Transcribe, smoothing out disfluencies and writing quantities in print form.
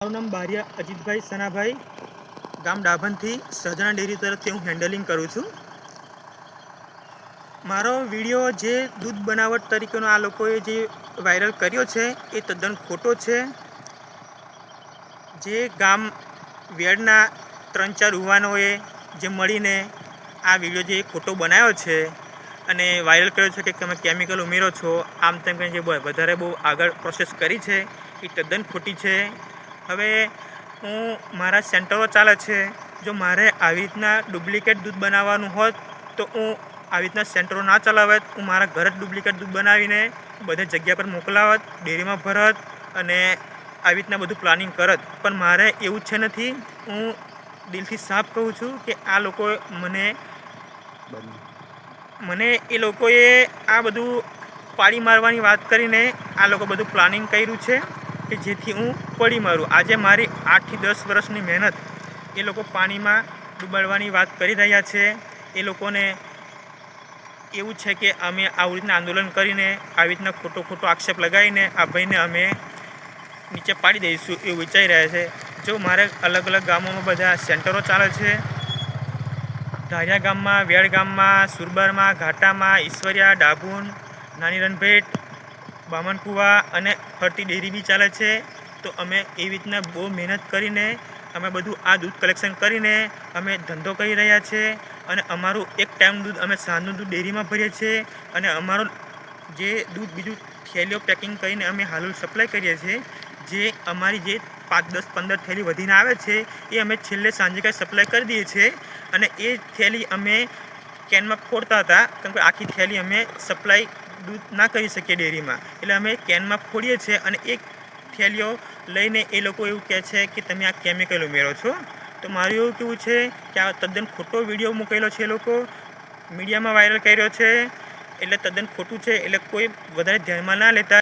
મારું નામ બારિયા અજીતભાઈ સનાભાઈ, ગામ ડાભણથી સહજાના ડેરી તરફથી હું હેન્ડલિંગ કરું છું. મારો વિડીયો જે દૂધ બનાવટ તરીકેનો આ લોકોએ જે વાયરલ કર્યો છે એ તદ્દન ખોટો છે. જે ગામ વેડના 3-4 યુવાનોએ જે મળીને આ વિડીયો જે ખોટો બનાવ્યો છે અને વાયરલ કર્યો છે કે તમે કેમિકલ ઉમેરો છો, આમ તેમ કરીને જે વધારે બહુ આગળ પ્રોસેસ કરી છે એ તદ્દન ખોટી છે. હવે મારા સેન્ટરો ચાલે છે. જો મારે આવી રીતના ડુપ્લિકેટ દૂધ બનાવવાનું હોત તો હું આવી રીતના સેન્ટરો ના ચલાવત. હું મારા ઘરે જ ડુપ્લિકેટ દૂધ બનાવીને બધે જગ્યા પર મોકલાવત, ડેરીમાં ભરત અને આવી રીતના બધું પ્લાનિંગ કરત. પણ મારે એવું છે નથી. હું દિલથી સાફ કહું છું કે આ લોકોએ મને એ લોકોએ આ બધું પાડી મારવાની વાત કરીને આ લોકો બધું પ્લાનિંગ કર્યું છે કે જેથી હું પડી મારું. આજે મારી 8 થી 10 વર્ષની મહેનત એ લોકો પાણીમાં ડૂબાડવાની વાત કરી રહ્યા છે. એ લોકોને એવું છે કે અમે આવી રીતના આંદોલન કરીને આવી રીતના ખોટો આક્ષેપ લગાવીને આ ભાઈને અમે નીચે પાડી દઈશું એવું વિચારી રહ્યા છે. જો મારે અલગ અલગ ગામોમાં બધા સેન્ટરો ચાલે છે. ધારિયા ગામમાં, વેડ ગામમાં, સુરબારમાં, ઘાટામાં, ઈશ્વરિયા, ડાભુન, નાની રણભેટ, બામણકુવા અને ફરતી ડેરી બી ચાલે છે. તો અમે એવી રીતના બહુ મહેનત કરીને અમે બધું આ દૂધ કલેક્શન કરીને અમે ધંધો કરી રહ્યા છીએ. અને અમારું એક ટાઈમ દૂધ અમે સાંજનું દૂધ ડેરીમાં ભરીએ છીએ અને અમારું જે દૂધ બીજું થેલીઓ પેકિંગ કરીને અમે હાલ સપ્લાય કરીએ છીએ. જે અમારી જે 5, 10, 15 થેલી વધીને આવે છે એ અમે છેલ્લે સાંજે કાંઈ સપ્લાય કરી દઈએ છીએ. અને એ થેલી અમે કેનમાં ફોડતા હતા, કેમ કે આખી થેલી અમે સપ્લાય દૂધ ના કરી શકીએ ડેરીમાં, એટલે અમે કેનમાં ફોડીએ છીએ. અને એક થેલીઓ લઈને એ લોકો એવું કહે છે કે તમે આ કેમિકલ ઉમેરો છો. તો મારું એવું કહેવું છે કે આ તદ્દન ખોટો વિડીયો મૂકેલો છે. એ લોકો મીડિયામાં વાયરલ કર્યો છે એટલે તદ્દન ખોટું છે. એટલે કોઈ વધારે ધ્યાનમાં ના લેતા.